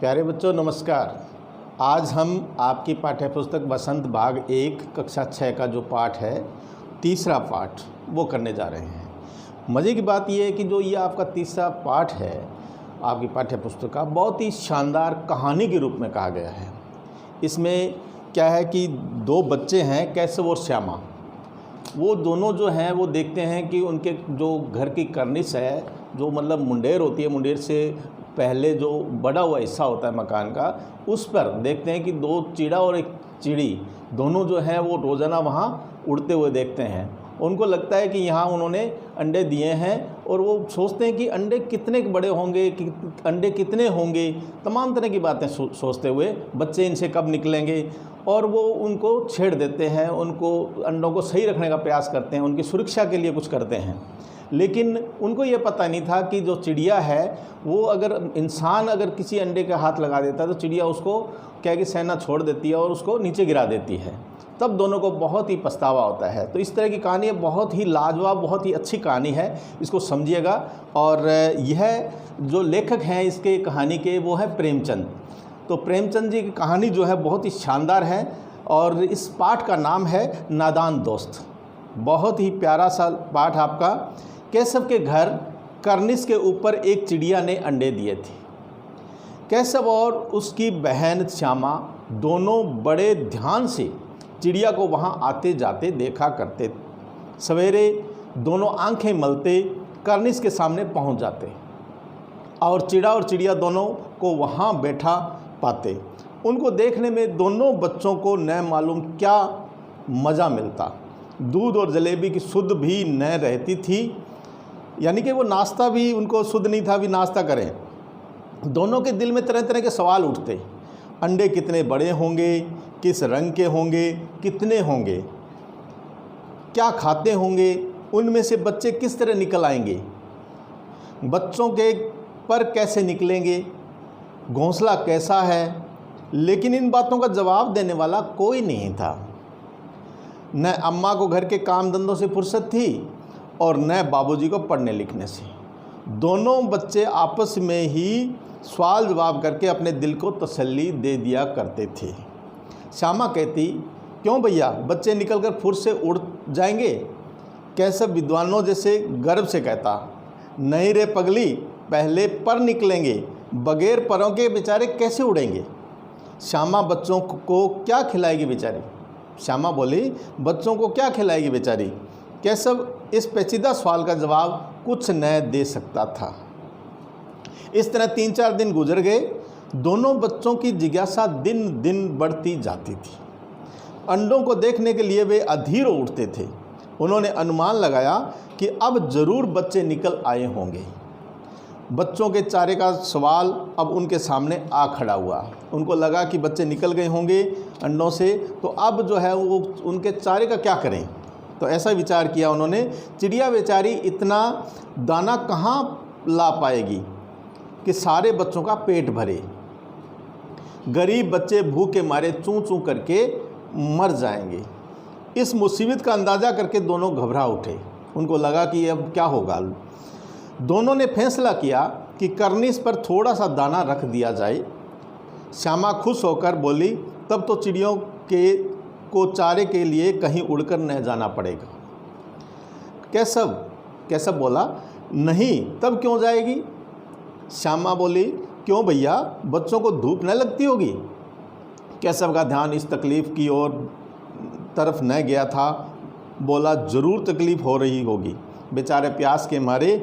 प्यारे बच्चों नमस्कार। आज हम आपकी पाठ्यपुस्तक बसंत भाग 1 कक्षा 6 का जो पाठ है, तीसरा पाठ वो करने जा रहे हैं। मज़े की बात ये है कि जो ये आपका तीसरा पाठ है आपकी पाठ्यपुस्तक का, बहुत ही शानदार कहानी के रूप में कहा गया है। इसमें क्या है कि दो बच्चे हैं, केशव और श्यामा। वो दोनों जो हैं वो देखते हैं कि उनके जो घर की कर्निश है, जो मतलब मुंडेर होती है, मुंडेर से पहले जो बड़ा हुआ हिस्सा होता है मकान का, उस पर देखते हैं कि दो चिड़ा और एक चिड़ी दोनों जो हैं वो रोज़ाना वहाँ उड़ते हुए देखते हैं। उनको लगता है कि यहाँ उन्होंने अंडे दिए हैं और वो सोचते हैं कि अंडे कितने बड़े होंगे, कि अंडे कितने होंगे, तमाम तरह की बातें सोचते हुए बच्चे इनसे कब निकलेंगे। और वो उनको छेड़ देते हैं, उनको अंडों को सही रखने का प्रयास करते हैं, उनकी सुरक्षा के लिए कुछ करते हैं। लेकिन उनको ये पता नहीं था कि जो चिड़िया है वो इंसान अगर किसी अंडे का हाथ लगा देता है तो चिड़िया उसको क्या कि सेना छोड़ देती है और उसको नीचे गिरा देती है। तब दोनों को बहुत ही पछतावा होता है। तो इस तरह की कहानी बहुत ही लाजवाब, बहुत ही अच्छी कहानी है, इसको समझिएगा। और यह जो लेखक हैं इसके कहानी के वो है प्रेमचंद। तो प्रेमचंद जी की कहानी जो है बहुत ही शानदार है और इस पाठ का नाम है नादान दोस्त। बहुत ही प्यारा सा पाठ आपका। केशव के घर कर्निश के ऊपर एक चिड़िया ने अंडे दिए थे। केशव और उसकी बहन श्यामा दोनों बड़े ध्यान से चिड़िया को वहाँ आते जाते देखा करते। सवेरे दोनों आंखें मलते कर्निश के सामने पहुँच जाते और चिड़िया दोनों को वहाँ बैठा पाते। उनको देखने में दोनों बच्चों को न मालूम क्या मज़ा मिलता। दूध और जलेबी की सुध भी न रहती थी, यानी कि वो नाश्ता भी उनको शुद्ध नहीं था, भी नाश्ता करें। दोनों के दिल में तरह तरह के सवाल उठते। अंडे कितने बड़े होंगे, किस रंग के होंगे, कितने होंगे, क्या खाते होंगे, उनमें से बच्चे किस तरह निकल आएंगे, बच्चों के पर कैसे निकलेंगे, घोंसला कैसा है। लेकिन इन बातों का जवाब देने वाला कोई नहीं था। न अम्मा को घर के काम धंधों से फुर्सत थी और न बाबूजी को पढ़ने लिखने से। दोनों बच्चे आपस में ही सवाल जवाब करके अपने दिल को तसल्ली दे दिया करते थे। श्यामा कहती, क्यों भैया, बच्चे निकलकर फुर से उड़ जाएंगे। केशव विद्वानों जैसे गर्व से कहता, नहीं रे पगली, पहले पर निकलेंगे, बगैर परों के बेचारे कैसे उड़ेंगे। श्यामा बच्चों को क्या खिलाएगी बेचारी। श्यामा बोली, बच्चों को क्या खिलाएगी बेचारी। केशव इस पेचीदा सवाल का जवाब कुछ न दे सकता था। इस तरह 3-4 दिन गुजर गए। दोनों बच्चों की जिज्ञासा दिन दिन बढ़ती जाती थी। अंडों को देखने के लिए वे अधीर उठते थे। उन्होंने अनुमान लगाया कि अब जरूर बच्चे निकल आए होंगे। बच्चों के चारे का सवाल अब उनके सामने आ खड़ा हुआ। उनको लगा कि बच्चे निकल गए होंगे अंडों से, तो अब जो है वो उनके चारे का क्या करें। तो ऐसा विचार किया उन्होंने, चिड़िया बेचारी इतना दाना कहाँ ला पाएगी कि सारे बच्चों का पेट भरे। गरीब बच्चे भूख के मारे चूं चूं करके मर जाएंगे। इस मुसीबत का अंदाज़ा करके दोनों घबरा उठे। उनको लगा कि अब क्या होगा। दोनों ने फैसला किया कि कर्निश पर थोड़ा सा दाना रख दिया जाए। श्यामा खुश होकर बोली, तब तो चिड़ियों को चारे के लिए कहीं उड़कर न जाना पड़ेगा। केशव बोला, नहीं, तब क्यों जाएगी। श्यामा बोली, क्यों भैया, बच्चों को धूप न लगती होगी। केशव का ध्यान इस तकलीफ़ की ओर तरफ न गया था। बोला, ज़रूर तकलीफ़ हो रही होगी, बेचारे प्यास के मारे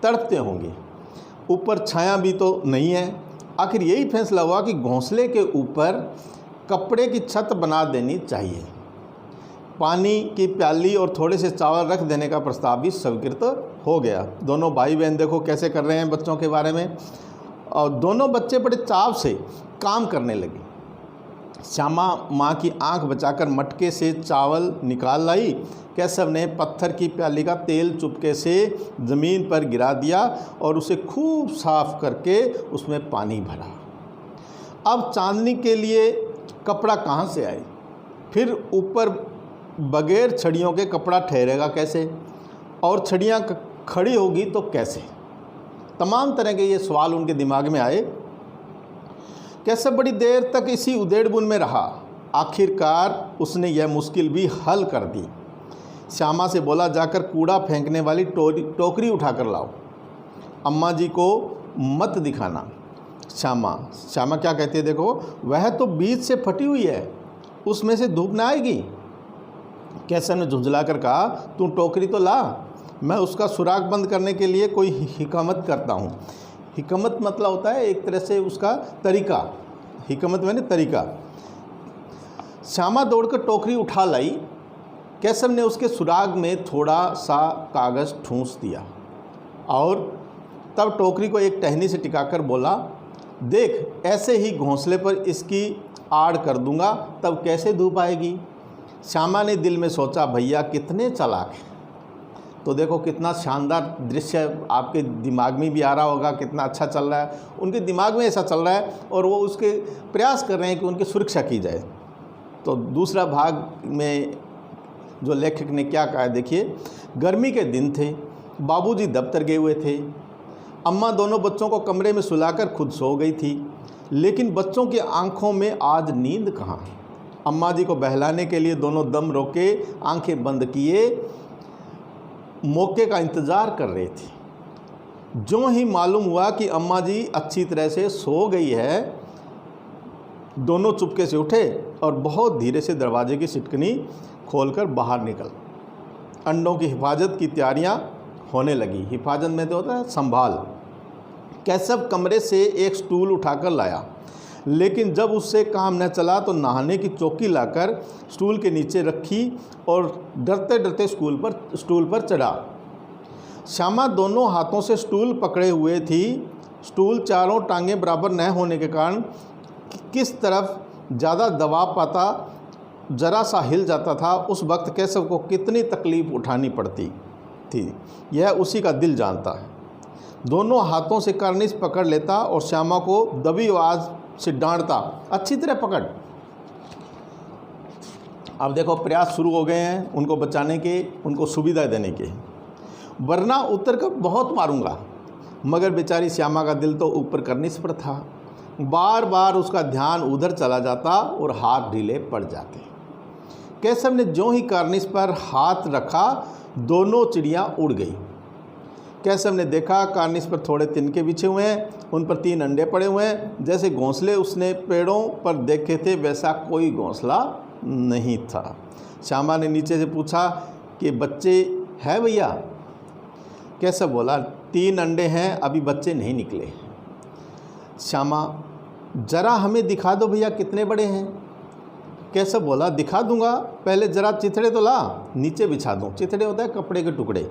तड़पते होंगे, ऊपर छाया भी तो नहीं है। आखिर यही फैसला हुआ कि घोंसले के ऊपर कपड़े की छत बना देनी चाहिए। पानी की प्याली और थोड़े से चावल रख देने का प्रस्ताव भी स्वीकृत हो गया। दोनों भाई बहन देखो कैसे कर रहे हैं बच्चों के बारे में। और दोनों बच्चे बड़े चाव से काम करने लगे। श्यामा माँ की आंख बचाकर मटके से चावल निकाल लाई। केशव ने पत्थर की प्याली का तेल चुपके से ज़मीन पर गिरा दिया और उसे खूब साफ करके उसमें पानी भरा। अब चांदनी के लिए कपड़ा कहाँ से आए, फिर ऊपर बगैर छड़ियों के कपड़ा ठहरेगा कैसे, और छड़ियाँ खड़ी होगी तो कैसे। तमाम तरह के ये सवाल उनके दिमाग में आए। कैसव बड़ी देर तक इसी उधेड़-बुन में रहा। आखिरकार उसने यह मुश्किल भी हल कर दी। श्यामा से बोला, जाकर कूड़ा फेंकने वाली टोकरी उठाकर लाओ, अम्मा जी को मत दिखाना। श्यामा क्या कहती है, देखो वह तो बीच से फटी हुई है, उसमें से धूप ना आएगी। कैसव ने झुंझला कर कहा, तू टोकरी तो ला, मैं उसका सुराग बंद करने के लिए कोई हिकमत करता हूँ। हिकमत मतलब होता है एक तरह से उसका तरीका, हिकमत मैंने तरीका। श्यामा दौड़कर टोकरी उठा लाई। कैसव ने उसके सुराग में थोड़ा सा कागज़ ठूंस दिया और तब टोकरी को एक टहनी से टिकाकर बोला, देख ऐसे ही घोंसले पर इसकी आड़ कर दूंगा, तब कैसे धूप आएगी। श्यामा ने दिल में सोचा, भैया कितने चालाक हैं। तो देखो कितना शानदार दृश्य आपके दिमाग में भी आ रहा होगा, कितना अच्छा चल रहा है, उनके दिमाग में ऐसा चल रहा है और वो उसके प्रयास कर रहे हैं कि उनकी सुरक्षा की जाए। तो दूसरा भाग में जो लेखक ने क्या कहा है देखिए, गर्मी के दिन थे, बाबूजी दफ्तर गए हुए थे, अम्मा दोनों बच्चों को कमरे में सुलाकर खुद सो गई थी, लेकिन बच्चों की आंखों में आज नींद कहाँ। अम्मा जी को बहलाने के लिए दोनों दम रोके आंखें बंद किए मौके का इंतज़ार कर रहे थे। जो ही मालूम हुआ कि अम्मा जी अच्छी तरह से सो गई है, दोनों चुपके से उठे और बहुत धीरे से दरवाजे की सिटकनी खोलकर बाहर निकल अंडों की हिफाजत की तैयारियां होने लगी। हिफाजत में तो होता है संभाल। कैसव कमरे से एक स्टूल उठाकर लाया, लेकिन जब उससे काम न चला तो नहाने की चौकी लाकर स्टूल के नीचे रखी और डरते डरते स्टूल पर चढ़ा। श्यामा दोनों हाथों से स्टूल पकड़े हुए थी। स्टूल चारों टांगें बराबर न होने के कारण किस तरफ ज़्यादा दबाव पाता जरा सा हिल जाता था। उस वक्त कैसव को कितनी तकलीफ़ उठानी पड़ती थी, यह उसी का दिल जानता है। दोनों हाथों से कार्निश पकड़ लेता और श्यामा को दबी आवाज़ से डांटता, अच्छी तरह पकड़। अब देखो प्रयास शुरू हो गए हैं उनको बचाने के, उनको सुविधा देने के, वरना उतर कर बहुत मारूंगा। मगर बेचारी श्यामा का दिल तो ऊपर कार्निश पर था। बार बार उसका ध्यान उधर चला जाता और हाथ ढीले पड़ जाते। कैसव ने जो ही कार्निश पर हाथ रखा, दोनों चिड़ियाँ उड़ गई। कैसव ने देखा कार्निश पर थोड़े तिनके बिछे हुए हैं, उन पर 3 अंडे पड़े हुए हैं। जैसे घोंसले उसने पेड़ों पर देखे थे वैसा कोई घोंसला नहीं था। श्यामा ने नीचे से पूछा कि बच्चे हैं भैया। कैसव बोला, 3 अंडे हैं, अभी बच्चे नहीं निकले। श्यामा, ज़रा हमें दिखा दो भैया कितने बड़े हैं। कैसव बोला, दिखा दूंगा, पहले ज़रा चिथड़े तो ला, नीचे बिछा दूँ। चिथड़े होता है कपड़े के टुकड़े।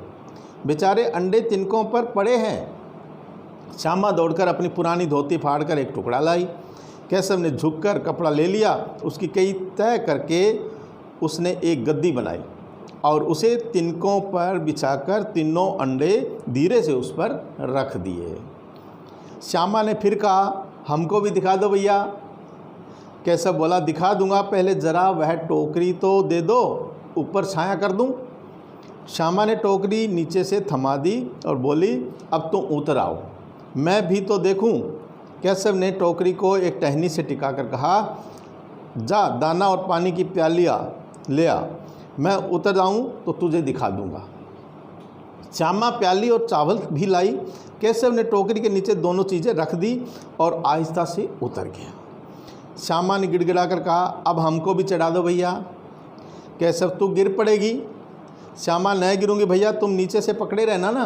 बेचारे अंडे तिनकों पर पड़े हैं। श्यामा दौड़कर अपनी पुरानी धोती फाड़कर एक टुकड़ा लाई। कैसव ने झुककर कपड़ा ले लिया, उसकी कई तय करके उसने एक गद्दी बनाई और उसे तिनकों पर बिछाकर तीनों अंडे धीरे से उस पर रख दिए। श्यामा ने फिर कहा, हमको भी दिखा दो भैया। कैसव बोला, दिखा दूंगा, पहले ज़रा वह टोकरी तो दे दो, ऊपर छाया कर दूं। श्यामा ने टोकरी नीचे से थमा दी और बोली, अब तो उतर आओ, मैं भी तो देखूं। कैसव ने टोकरी को एक टहनी से टिकाकर कहा, जा दाना और पानी की प्यालियाँ ले आ, मैं उतर जाऊं तो तुझे दिखा दूंगा। श्यामा प्याली और चावल भी लाई। कैसव ने टोकरी के नीचे दोनों चीज़ें रख दी और आहिस्ता से उतर गया। श्यामा ने गिड़गिड़ाकर कहा, अब हमको भी चढ़ा दो भैया। कैसव, तू गिर पड़ेगी। श्यामा, नहीं गिरूंगी भैया, तुम नीचे से पकड़े रहना ना।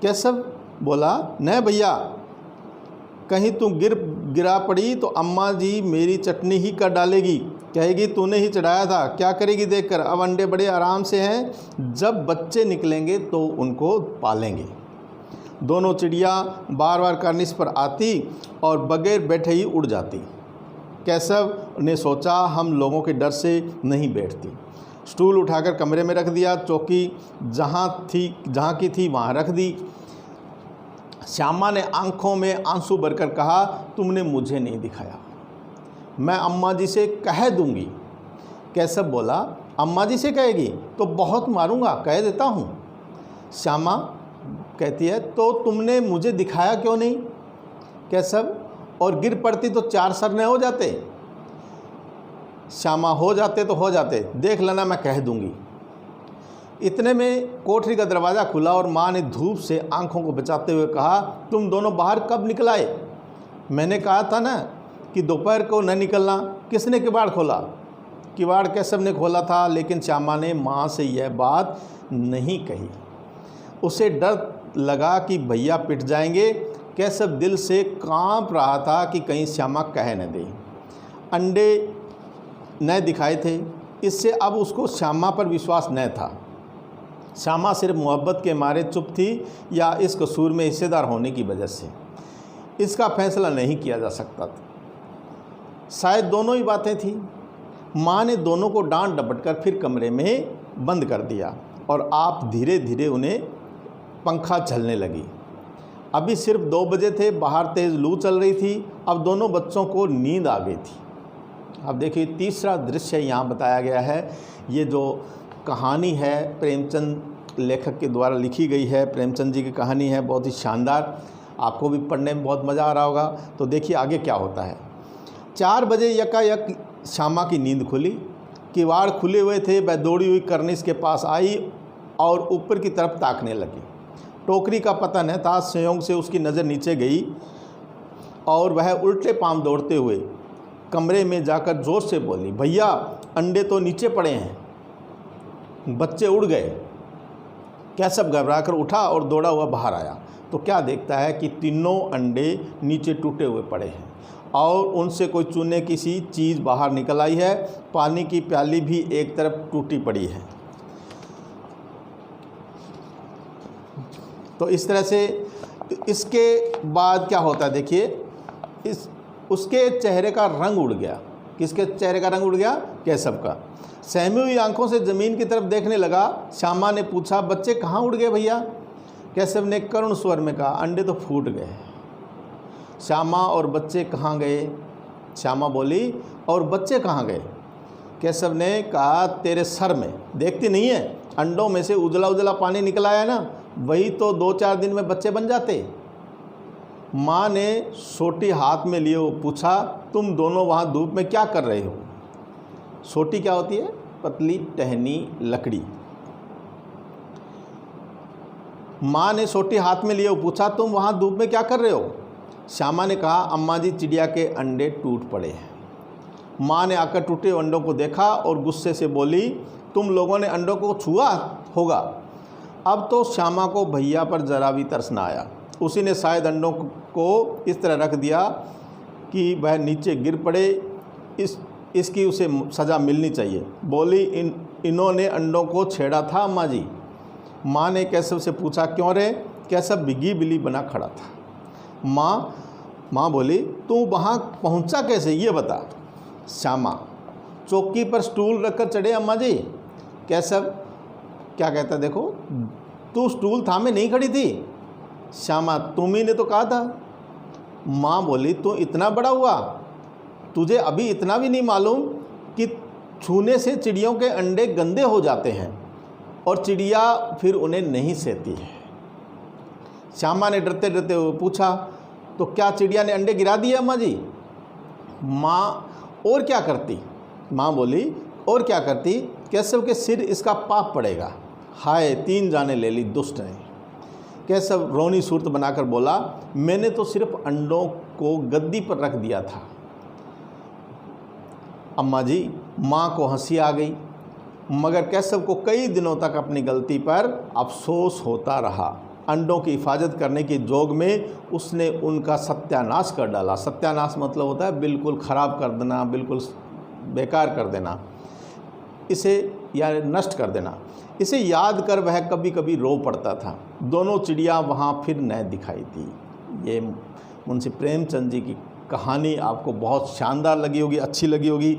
कैसव बोला, नहीं भैया, कहीं तुम गिरा पड़ी तो अम्मा जी मेरी चटनी ही कर डालेगी, कहेगी तूने ही चढ़ाया था, क्या करेगी देखकर। अब अंडे बड़े आराम से हैं, जब बच्चे निकलेंगे तो उनको पालेंगे। दोनों चिड़िया बार बार कार्निश पर आती और बगैर बैठे ही उड़ जाती। कैसव ने सोचा, हम लोगों के डर से नहीं बैठती। स्टूल उठाकर कमरे में रख दिया, चौकी जहाँ की थी वहाँ रख दी। श्यामा ने आंखों में आंसू भरकर कहा, तुमने मुझे नहीं दिखाया, मैं अम्मा जी से कह दूंगी। कैसव बोला, अम्मा जी से कहेगी तो बहुत मारूंगा, कह देता हूँ। श्यामा कहती है, तो तुमने मुझे दिखाया क्यों नहीं। कैसव, और गिर पड़ती तो 4 सरने हो जाते। श्यामा हो जाते तो हो जाते, देख लेना मैं कह दूंगी। इतने में कोठरी का दरवाज़ा खुला और माँ ने धूप से आंखों को बचाते हुए कहा, तुम दोनों बाहर कब निकल आए? मैंने कहा था ना कि दोपहर को न निकलना। किसने किवाड़ खोला? किवाड़ कैसव ने खोला था, लेकिन श्यामा ने माँ से यह बात नहीं कही। उसे डर लगा कि भैया पिट जाएंगे। कैसव दिल से कांप रहा था कि कहीं श्यामा कह न दे। अंडे न दिखाए थे, इससे अब उसको श्यामा पर विश्वास न था। श्यामा सिर्फ मोहब्बत के मारे चुप थी या इस कसूर में हिस्सेदार होने की वजह से, इसका फैसला नहीं किया जा सकता था। शायद दोनों ही बातें थी। माँ ने दोनों को डांट डपट कर फिर कमरे में बंद कर दिया और आप धीरे धीरे उन्हें पंखा झलने लगी। अभी सिर्फ 2 बजे थे, बाहर तेज़ लू चल रही थी। अब दोनों बच्चों को नींद आ गई थी। अब देखिए तीसरा दृश्य यहाँ बताया गया है। ये जो कहानी है प्रेमचंद लेखक के द्वारा लिखी गई है, प्रेमचंद जी की कहानी है, बहुत ही शानदार। आपको भी पढ़ने में बहुत मज़ा आ रहा होगा। तो देखिए आगे क्या होता है। 4 बजे यकायक श्यामा की नींद खुली। किवाड़ खुले हुए थे। वह दौड़ी हुई करनिस के पास आई और ऊपर की तरफ ताकने लगी। टोकरी का पता न था, संयोग से उसकी नज़र नीचे गई और वह उल्टे पांव दौड़ते हुए कमरे में जाकर ज़ोर से बोली, भैया अंडे तो नीचे पड़े हैं। बच्चे उड़ गए। कैसव घबरा कर उठा और दौड़ा हुआ बाहर आया तो क्या देखता है कि तीनों अंडे नीचे टूटे हुए पड़े हैं और उनसे कोई चूने की सी चीज़ बाहर निकल आई है। पानी की प्याली भी एक तरफ टूटी पड़ी है। तो इस तरह से इसके बाद क्या होता है देखिए, उसके चेहरे का रंग उड़ गया। किसके चेहरे का रंग उड़ गया? कैसव का। सहमी हुई आंखों से ज़मीन की तरफ देखने लगा। श्यामा ने पूछा, बच्चे कहाँ उड़ गए भैया? कैसव ने करुण स्वर में कहा, अंडे तो फूट गए। श्यामा, और बच्चे कहाँ गए? श्यामा बोली, और बच्चे कहाँ गए? कैसव ने कहा, तेरे सर में देखती नहीं है, अंडों में से उजला उजला पानी निकल आया ना, वही तो 2-4 दिन में बच्चे बन जाते। माँ ने सोटी हाथ में लिए वो पूछा, तुम दोनों वहाँ धूप में क्या कर रहे हो? सोटी क्या होती है? पतली टहनी लकड़ी। माँ ने सोटी हाथ में लिए वो पूछा, तुम वहाँ धूप में क्या कर रहे हो? श्यामा ने कहा, अम्मा जी चिड़िया के अंडे टूट पड़े हैं। माँ ने आकर टूटे अंडों को देखा और गुस्से से बोली, तुम लोगों ने अंडों को छुआ होगा। अब तो श्यामा को भैया पर जरा भी तरस न आया। उसी ने शायद अंडों को इस तरह रख दिया कि वह नीचे गिर पड़े। इसकी उसे सज़ा मिलनी चाहिए। बोली, इन्होंने अंडों को छेड़ा था अम्मा जी। माँ ने कैसव से पूछा, क्यों रे? कैसव बिगी बिली बना खड़ा था। माँ बोली, तू वहाँ पहुँचा कैसे, ये बता। श्यामा, चौकी पर स्टूल रखकर चढ़े अम्मा जी। कैसव क्या कहता, देखो तू स्टूल थामे नहीं खड़ी थी। श्यामा, तुम ही ने तो कहा था। माँ बोली, तू इतना बड़ा हुआ, तुझे अभी इतना भी नहीं मालूम कि छूने से चिड़ियों के अंडे गंदे हो जाते हैं और चिड़िया फिर उन्हें नहीं सहती है। श्यामा ने डरते डरते हुए पूछा, तो क्या चिड़िया ने अंडे गिरा दिए अम्मा जी? माँ, और क्या करती? माँ बोली, और क्या करती? कैसव के सिर इसका पाप पड़ेगा। हाय, 3 जाने ले ली दुष्ट ने। कैसव रोनी सूरत बनाकर बोला, मैंने तो सिर्फ अंडों को गद्दी पर रख दिया था अम्मा जी। माँ को हंसी आ गई, मगर कैसव को कई दिनों तक अपनी गलती पर अफसोस होता रहा। अंडों की हिफाजत करने के जोग में उसने उनका सत्यानाश कर डाला। सत्यानाश मतलब होता है बिल्कुल ख़राब कर देना, बिल्कुल बेकार कर देना, इसे या नष्ट कर देना। इसे याद कर वह कभी कभी रो पड़ता था। दोनों चिड़िया वहाँ फिर न दिखाई दी। ये मुंशी प्रेमचंद जी की कहानी आपको बहुत शानदार लगी होगी, अच्छी लगी होगी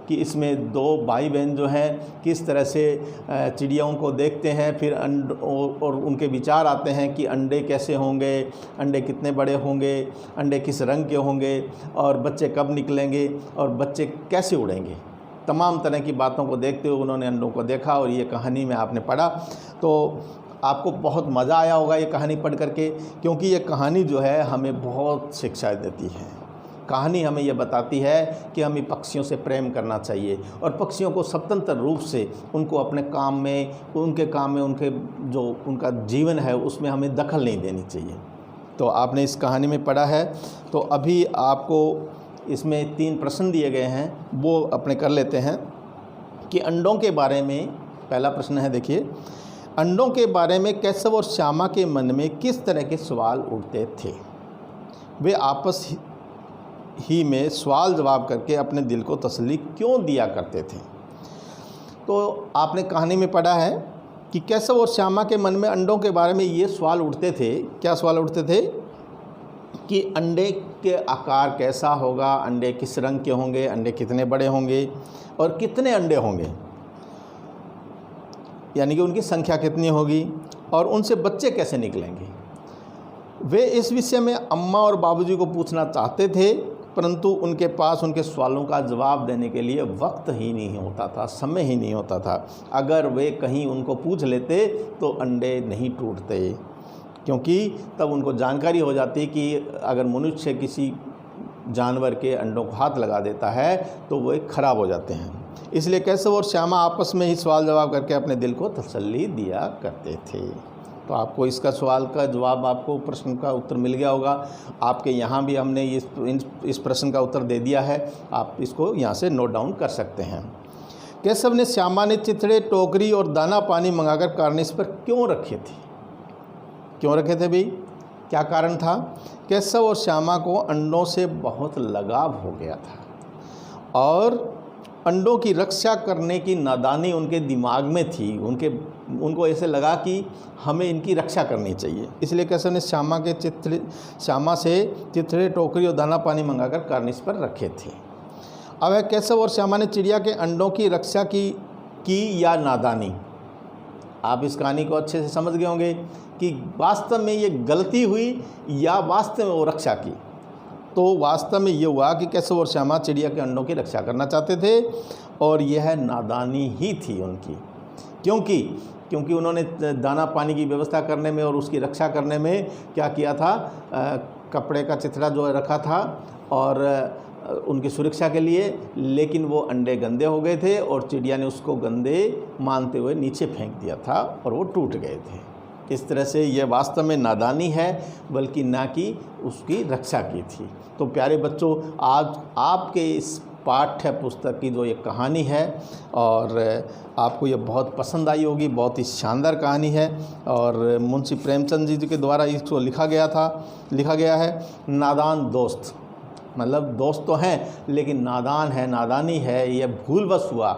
कि इसमें 2 भाई बहन जो हैं किस तरह से चिड़ियों को देखते हैं, फिर और उनके विचार आते हैं कि अंडे कैसे होंगे, अंडे कितने बड़े होंगे, अंडे किस रंग के होंगे और बच्चे कब निकलेंगे और बच्चे कैसे उड़ेंगे। तमाम तरह की बातों को देखते हुए उन्होंने अंडों को देखा और ये कहानी में आपने पढ़ा तो आपको बहुत मज़ा आया होगा ये कहानी पढ़ करके, क्योंकि ये कहानी जो है हमें बहुत शिक्षा देती है। कहानी हमें यह बताती है कि हमें पक्षियों से प्रेम करना चाहिए और पक्षियों को स्वतंत्र रूप से उनको अपने काम में, उनके जो उनका जीवन है उसमें हमें दखल नहीं देनी चाहिए। तो आपने इस कहानी में पढ़ा है। तो अभी आपको इसमें 3 प्रश्न दिए गए हैं, वो अपने कर लेते हैं कि अंडों के बारे में। पहला प्रश्न है, देखिए, अंडों के बारे में केशव और श्यामा के मन में किस तरह के सवाल उठते थे? वे आपस ही में सवाल जवाब करके अपने दिल को तसल्ली क्यों दिया करते थे? तो आपने कहानी में पढ़ा है कि केशव और श्यामा के मन में अंडों के बारे में ये सवाल उठते थे। क्या सवाल उठते थे? कि अंडे के आकार कैसा होगा, अंडे किस रंग के होंगे, अंडे कितने बड़े होंगे और कितने अंडे होंगे, यानी कि उनकी संख्या कितनी होगी और उनसे बच्चे कैसे निकलेंगे। वे इस विषय में अम्मा और बाबूजी को पूछना चाहते थे, परंतु उनके पास उनके सवालों का जवाब देने के लिए वक्त ही नहीं होता था, समय ही नहीं होता था। अगर वे कहीं उनको पूछ लेते तो अंडे नहीं टूटते, क्योंकि तब उनको जानकारी हो जाती कि अगर मनुष्य किसी जानवर के अंडों को हाथ लगा देता है तो वे खराब हो जाते हैं। इसलिए केशव और श्यामा आपस में ही सवाल जवाब करके अपने दिल को तसल्ली दिया करते थे। तो आपको इसका सवाल का जवाब, आपको प्रश्न का उत्तर मिल गया होगा। आपके यहाँ भी हमने इस प्रश्न का उत्तर दे दिया है, आप इसको यहाँ से नोट डाउन कर सकते हैं। केशव ने श्यामा ने चिथड़े, टोकरी और दाना पानी मंगाकर कार्निश पर क्यों रखे थे? क्यों रखे थे भाई? क्या कारण था? केशव और श्यामा को अंडों से बहुत लगाव हो गया था और अंडों की रक्षा करने की नादानी उनके दिमाग में थी। उनको ऐसे लगा कि हमें इनकी रक्षा करनी चाहिए। इसलिए केशव ने श्यामा से चिथड़े, टोकरी और दाना पानी मंगाकर कार्निश पर रखे थे। अब है, केशव और श्यामा ने चिड़िया के अंडों की रक्षा की या नादानी? आप इस कहानी को अच्छे से समझ गए होंगे कि वास्तव में ये गलती हुई या वास्तव में वो रक्षा की। तो वास्तव में ये हुआ कि केशव और श्यामा चिड़िया के अंडों की रक्षा करना चाहते थे और यह नादानी ही थी उनकी, क्योंकि उन्होंने दाना पानी की व्यवस्था करने में और उसकी रक्षा करने में क्या किया था, कपड़े का चिथड़ा जो रखा था और उनकी सुरक्षा के लिए, लेकिन वो अंडे गंदे हो गए थे और चिड़िया ने उसको गंदे मानते हुए नीचे फेंक दिया था और वो टूट गए थे। इस तरह से ये वास्तव में नादानी है, बल्कि ना कि उसकी रक्षा की थी। तो प्यारे बच्चों, आज आपके इस पाठ्य पुस्तक की जो ये कहानी है और आपको ये बहुत पसंद आई होगी। बहुत ही शानदार कहानी है और मुंशी प्रेमचंद जी के द्वारा इसको लिखा गया है। नादान दोस्त, मतलब दोस्त तो हैं लेकिन नादान है, नादानी है, यह भूलवश हुआ,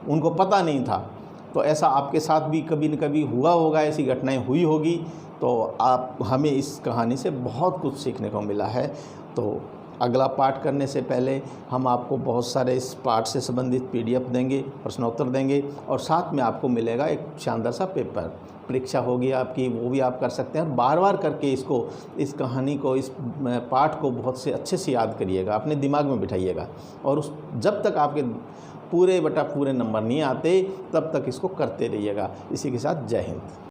उनको पता नहीं था। तो ऐसा आपके साथ भी कभी न कभी हुआ होगा, ऐसी घटनाएं हुई होगी। तो हमें इस कहानी से बहुत कुछ सीखने को मिला है। तो अगला पाठ करने से पहले हम आपको बहुत सारे इस पाठ से संबंधित PDF देंगे, प्रश्नोत्तर देंगे और साथ में आपको मिलेगा एक शानदार सा पेपर। परीक्षा होगी आपकी, वो भी आप कर सकते हैं और बार बार करके इस कहानी को, इस पाठ को बहुत से अच्छे से याद करिएगा, अपने दिमाग में बिठाइएगा और जब तक आपके पूरे नंबर नहीं आते तब तक इसको करते रहिएगा। इसी के साथ जय हिंद।